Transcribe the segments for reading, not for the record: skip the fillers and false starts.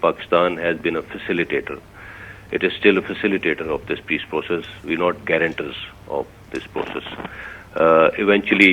Pakistan has been a facilitator. It is still a facilitator of this peace process. We are not guarantors of this process. Eventually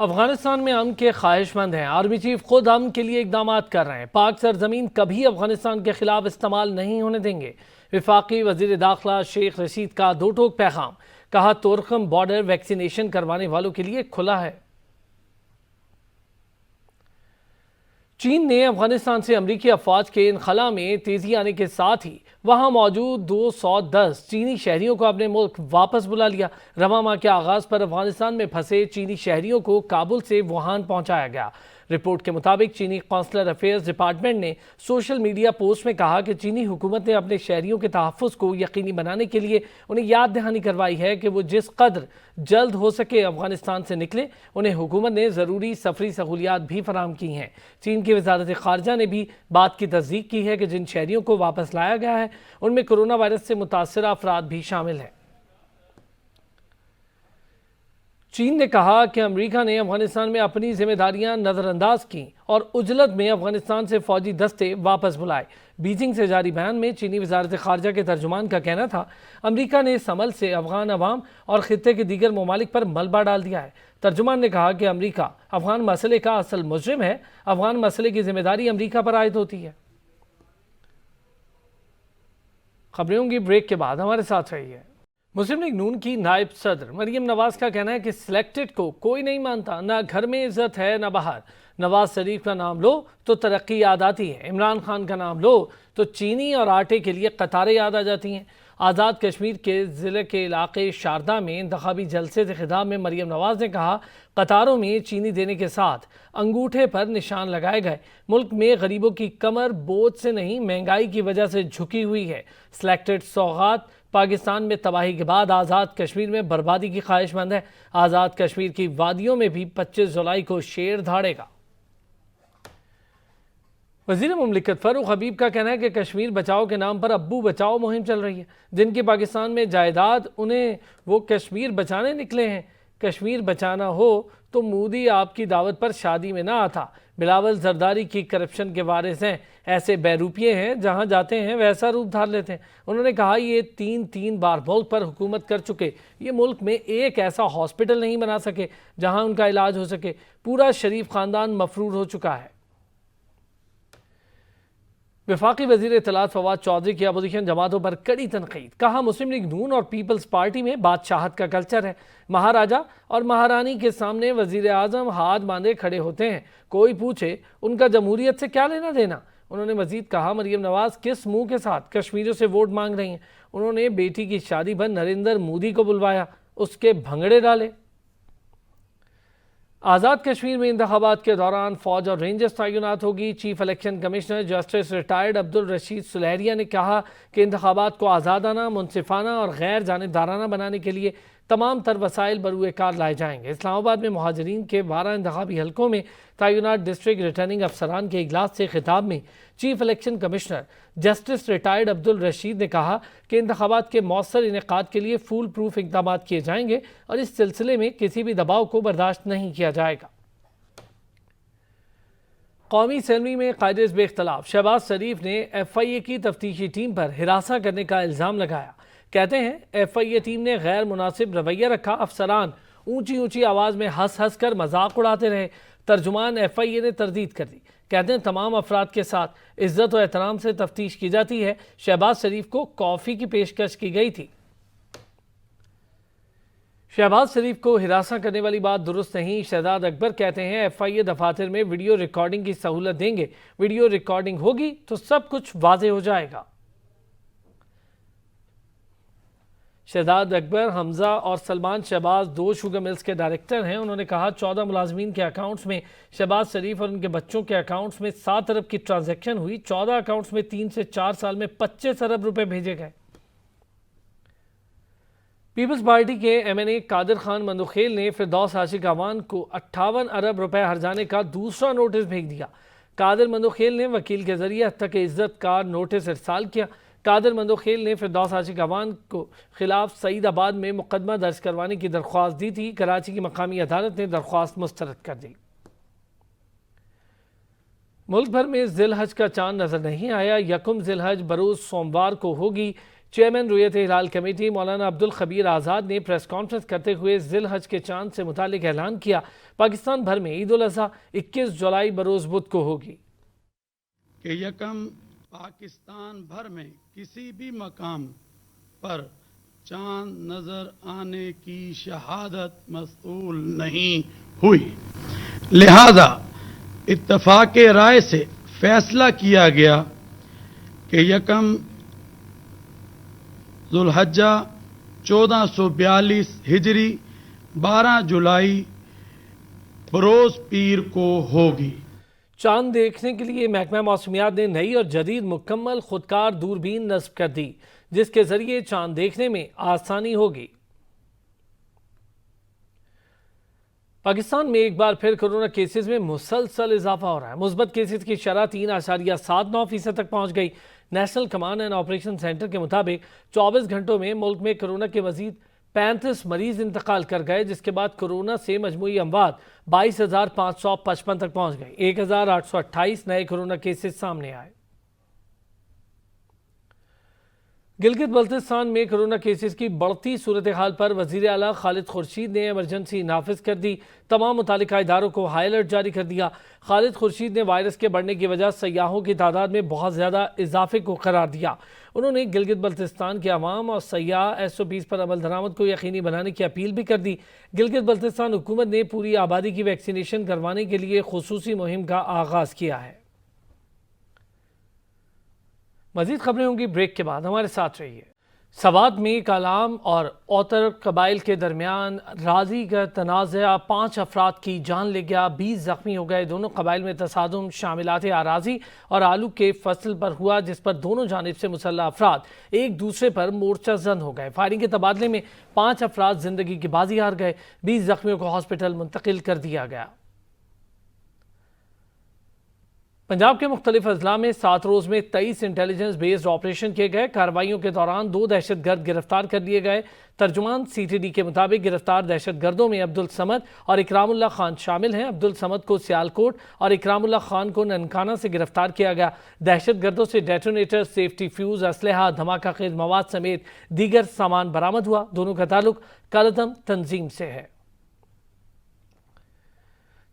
Afghanistan میں امن کے خواہش مند ہیں. Army chief خود امن کے لیے اقدامات کر رہے ہیں. پاک سرزمین کبھی افغانستان کے خلاف استعمال نہیں ہونے دیں گے. وفاقی وزیر داخلہ شیخ رشید کا دو ٹوک پیغام. کہا تورخم بارڈر ویکسینیشن کروانے والوں کے لیے کھلا ہے. چین نے افغانستان سے امریکی افواج کے انخلا میں تیزی آنے کے ساتھ ہی وہاں موجود 210 چینی شہریوں کو اپنے ملک واپس بلا لیا. رواں ماہ کے آغاز پر افغانستان میں پھنسے چینی شہریوں کو کابل سے ووہان پہنچایا گیا. رپورٹ کے مطابق چینی قونصلر افیئرز ڈپارٹمنٹ نے سوشل میڈیا پوسٹ میں کہا کہ چینی حکومت نے اپنے شہریوں کے تحفظ کو یقینی بنانے کے لیے انہیں یاد دہانی کروائی ہے کہ وہ جس قدر جلد ہو سکے افغانستان سے نکلے. انہیں حکومت نے ضروری سفری سہولیات بھی فراہم کی ہیں. چین کی وزارت خارجہ نے بھی بات کی تصدیق کی ہے کہ جن شہریوں کو واپس لایا گیا ہے ان میں کرونا وائرس سے متاثرہ افراد بھی شامل ہیں. چین نے کہا کہ امریکہ نے افغانستان میں اپنی ذمہ داریاں نظر انداز کیں اور عجلت میں افغانستان سے فوجی دستے واپس بلائے. بیجنگ سے جاری بیان میں چینی وزارت خارجہ کے ترجمان کا کہنا تھا امریکہ نے اس عمل سے افغان عوام اور خطے کے دیگر ممالک پر ملبہ ڈال دیا ہے. ترجمان نے کہا کہ امریکہ افغان مسئلے کا اصل مجرم ہے. افغان مسئلے کی ذمہ داری امریکہ پر عائد ہوتی ہے. خبریں ہوں گی بریک کے بعد، ہمارے ساتھ رہیے. مسلم لیگ نون کی نائب صدر مریم نواز کا کہنا ہے کہ سلیکٹڈ کو کوئی نہیں مانتا. نہ گھر میں عزت ہے نہ باہر. نواز شریف کا نام لو تو ترقی یاد آتی ہے. عمران خان کا نام لو تو چینی اور آٹے کے لیے قطاریں یاد آ جاتی ہیں. آزاد کشمیر کے ضلع کے علاقے شاردا میں انتخابی جلسے سے خطاب میں مریم نواز نے کہا قطاروں میں چینی دینے کے ساتھ انگوٹھے پر نشان لگائے گئے. ملک میں غریبوں کی کمر بوجھ سے نہیں مہنگائی کی وجہ سے جھکی ہوئی ہے. سلیکٹڈ سوغات پاکستان میں تباہی کے بعد آزاد کشمیر میں بربادی کی خواہش مند ہے. آزاد کشمیر کی وادیوں میں بھی 25 جولائی کو شیر دھاڑے گا. وزیر مملکت فاروق حبیب کا کہنا ہے کہ کشمیر بچاؤ کے نام پر ابو بچاؤ مہم چل رہی ہے. جن کی پاکستان میں جائیداد انہیں وہ کشمیر بچانے نکلے ہیں. کشمیر بچانا ہو تو مودی آپ کی دعوت پر شادی میں نہ آتا. بلاول زرداری کی کرپشن کے وارث ہیں. ایسے بیروپیے ہیں جہاں جاتے ہیں ویسا روپ دھار لیتے ہیں. انہوں نے کہا یہ تین بار ملک پر حکومت کر چکے. یہ ملک میں ایک ایسا ہاسپٹل نہیں بنا سکے جہاں ان کا علاج ہو سکے. پورا شریف خاندان مفرور ہو چکا ہے. وفاقی وزیر اطلاعات فواد چودھری کی اپوزیشن جماعتوں پر کڑی تنقید. کہا مسلم لیگ نون اور پیپلز پارٹی میں بادشاہت کا کلچر ہے. مہاراجہ اور مہارانی کے سامنے وزیر اعظم ہاتھ باندھے کھڑے ہوتے ہیں. کوئی پوچھے ان کا جمہوریت سے کیا لینا دینا. انہوں نے مزید کہا مریم نواز کس منہ کے ساتھ کشمیریوں سے ووٹ مانگ رہی ہیں. انہوں نے بیٹی کی شادی پر نریندر مودی کو بلوایا، اس کے بھنگڑے ڈالے. آزاد کشمیر میں انتخابات کے دوران فوج اور رینجرز تعینات ہوگی. Chief election commissioner justice retired Abdul Rashid Soleria نے کہا کہ انتخابات کو آزادانہ، منصفانہ اور غیر جانبدارانہ بنانے کے لیے تمام تر وسائل بروئے کار لائے جائیں گے. اسلام آباد میں مہاجرین کے 12 انتخابی حلقوں میں تعینات ڈسٹرکٹ ریٹرننگ افسران کے اجلاس سے خطاب میں chief election commissioner justice retired Abdul Rashid نے کہا کہ انتخابات کے مؤثر انعقاد کے لیے فول پروف اقدامات کیے جائیں گے اور اس سلسلے میں کسی بھی دباؤ کو برداشت نہیں کیا جائے گا. قومی اسمبلی میں قائد حزب اختلاف شہباز شریف نے ایف آئی اے کی تفتیشی ٹیم پر ہراساں کرنے کا الزام لگایا. کہتے ہیں ایف آئی اے ٹیم نے غیر مناسب رویہ رکھا. افسران اونچی آواز میں ہنس کر مذاق اڑاتے رہے. ترجمان ایف آئی اے نے تردید کر دی. کہتے ہیں تمام افراد کے ساتھ عزت و احترام سے تفتیش کی جاتی ہے. شہباز شریف کو کافی کی پیشکش کی گئی تھی. شہباز شریف کو ہراساں کرنے والی بات درست نہیں. شہزاد اکبر کہتے ہیں ایف آئی اے دفاتر میں ویڈیو ریکارڈنگ کی سہولت دیں گے. ویڈیو ریکارڈنگ ہوگی تو سب کچھ واضح ہو جائے گا. شہزاد اکبر حمزہ اور سلمان شہباز 2 شوگر ملز کے ڈائریکٹر ہیں. انہوں نے کہا 14 ملازمین کے اکاؤنٹس میں شہباز شریف اور ان کے بچوں کے اکاؤنٹس میں 7 ارب کی ٹرانزیکشن ہوئی. 14 اکاؤنٹس میں 3 سے 4 سال میں 25 ارب روپے بھیجے گئے. پیپلز پارٹی کے ایم این اے قادر خان مندوخیل نے فردوس عاشق اعوان کو 58 ارب روپے ہرجانے کا دوسرا نوٹس بھیج دیا. قادر مندوخیل نے وکیل کے ذریعے حتیٰ کہ عزت کا نوٹس ارسال کیا. قادر مندوخیل نے فردوس عاشق اعوان کو خلاف سعید آباد میں مقدمہ درج کروانے کی درخواست دی تھی. کراچی کی مقامی عدالت نے درخواست مسترد کر دی. ملک بھر میں ذی الحج کا چاند نظر نہیں آیا. یکم ذی الحج بروز سوموار کو ہوگی. چیئرمین رویت ہلال کمیٹی مولانا عبدالخبیر آزاد نے پریس کانفرنس کرتے ہوئے ذی الحج کے چاند سے متعلق اعلان کیا پاکستان بھر میں عید الاضحیٰ 21 جولائی بروز بدھ کو ہوگی کہ یکم پاکستان بھر میں کسی بھی مقام پر چاند نظر آنے کی شہادت مسئول نہیں ہوئی، لہذا اتفاق رائے سے فیصلہ کیا گیا کہ یکم ذوالحجہ 1442 ہجری 12 جولائی بروز پیر کو ہوگی۔ چاند دیکھنے کے لیے محکمہ موسمیات نے نئی اور جدید مکمل خودکار دوربین نصب کر دی جس کے ذریعے چاند دیکھنے میں آسانی ہوگی۔ پاکستان میں ایک بار پھر کورونا کیسز میں مسلسل اضافہ ہو رہا ہے۔ مثبت کیسز کی شرح 3.79% تک پہنچ گئی۔ National command and operation centre کے مطابق 24 گھنٹوں میں ملک میں کورونا کے مزید 35 مریض انتقال کر گئے، جس کے بعد کورونا سے مجموعی اموات 22,555 تک پہنچ گئی۔ 1,828 نئے کورونا کیسز سامنے آئے۔ گلگت بلتستان میں کورونا کیسز کی بڑھتی صورتحال پر وزیر اعلیٰ خالد خورشید نے ایمرجنسی نافذ کر دی، تمام متعلقہ اداروں کو ہائی الرٹ جاری کر دیا۔ خالد خورشید نے وائرس کے بڑھنے کی وجہ سیاحوں کی تعداد میں بہت زیادہ اضافے کو قرار دیا۔ انہوں نے گلگت بلتستان کے عوام اور سیاح SOPs پر عمل درآمد کو یقینی بنانے کی اپیل بھی کر دی۔ گلگت بلتستان حکومت نے پوری آبادی کی ویکسینیشن کروانے کے لیے خصوصی مہم کا آغاز کیا ہے۔ مزید خبریں ہوں گی بریک کے بعد، ہمارے ساتھ رہیے۔ سوات میں کالام اور اوتر قبائل کے درمیان راضی کا تنازعہ 5 افراد کی جان لے گیا، 20 زخمی ہو گئے۔ دونوں قبائل میں تصادم شاملات اراضی اور آلو کے فصل پر ہوا، جس پر دونوں جانب سے مسلح افراد ایک دوسرے پر مورچہ زن ہو گئے۔ فائرنگ کے تبادلے میں 5 افراد زندگی کی بازی ہار گئے، 20 زخمیوں کو ہاسپٹل منتقل کر دیا گیا۔ پنجاب کے مختلف اضلاع میں 7 روز میں 23 انٹیلیجنس بیسڈ آپریشن کیے گئے۔ کارروائیوں کے دوران 2 دہشت گرد گرفتار کر لیے گئے۔ ترجمان CTD کے مطابق گرفتار دہشت گردوں میں عبدالصمد اور اکرام اللہ خان شامل ہیں۔ عبدالصمد کو سیالکوٹ اور اکرام اللہ خان کو ننکانہ سے گرفتار کیا گیا۔ دہشت گردوں سے ڈیٹونیٹر، سیفٹی فیوز، اسلحہ، دھماکہ خیز مواد سمیت دیگر سامان برآمد ہوا۔ دونوں کا تعلق کالعدم تنظیم سے ہے۔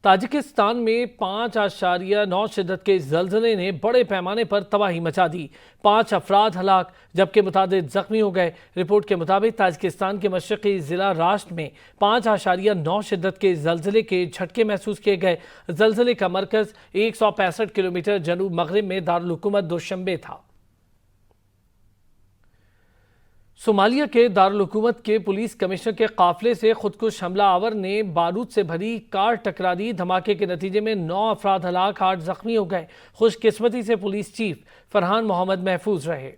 تاجکستان میں 5.9 شدت کے زلزلے نے بڑے پیمانے پر تباہی مچا دی، 5 افراد ہلاک جبکہ متعدد زخمی ہو گئے۔ رپورٹ کے مطابق تاجکستان کے مشرقی ضلع راشٹ میں 5.9 شدت کے زلزلے کے جھٹکے محسوس کیے گئے۔ زلزلے کا مرکز 165 کلومیٹر جنوب مغرب میں دارالحکومت دوشنبے تھا۔ صومالیہ کے دارالحکومت کے پولیس کمشنر کے قافلے سے خودکش حملہ آور نے بارود سے بھری کار ٹکرا دی۔ دھماکے کے نتیجے میں 9 افراد ہلاک، 8 زخمی ہو گئے۔ خوش قسمتی سے پولیس چیف فرحان محمد محفوظ رہے۔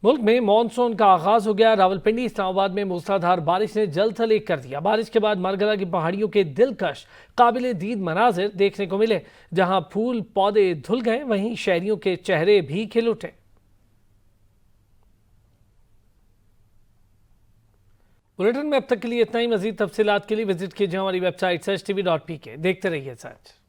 ملک میں مانسون کا آغاز ہو گیا۔ راولپنڈی، اسلام آباد میں موسلادھار بارش نے جل تھل ایک کر دیا۔ بارش کے بعد مرگلہ کی پہاڑیوں کے دلکش قابل دید مناظر دیکھنے کو ملے۔ جہاں پھول پودے دھل گئے، وہیں شہریوں کے چہرے بھی کھل اٹھے۔ بلیٹن میں اب تک کے لیے اتنا ہی۔ مزید تفصیلات کے لیے وزٹ کیجئے ہماری ویب سائٹ searchtv.pk۔ دیکھتے رہیے سچ۔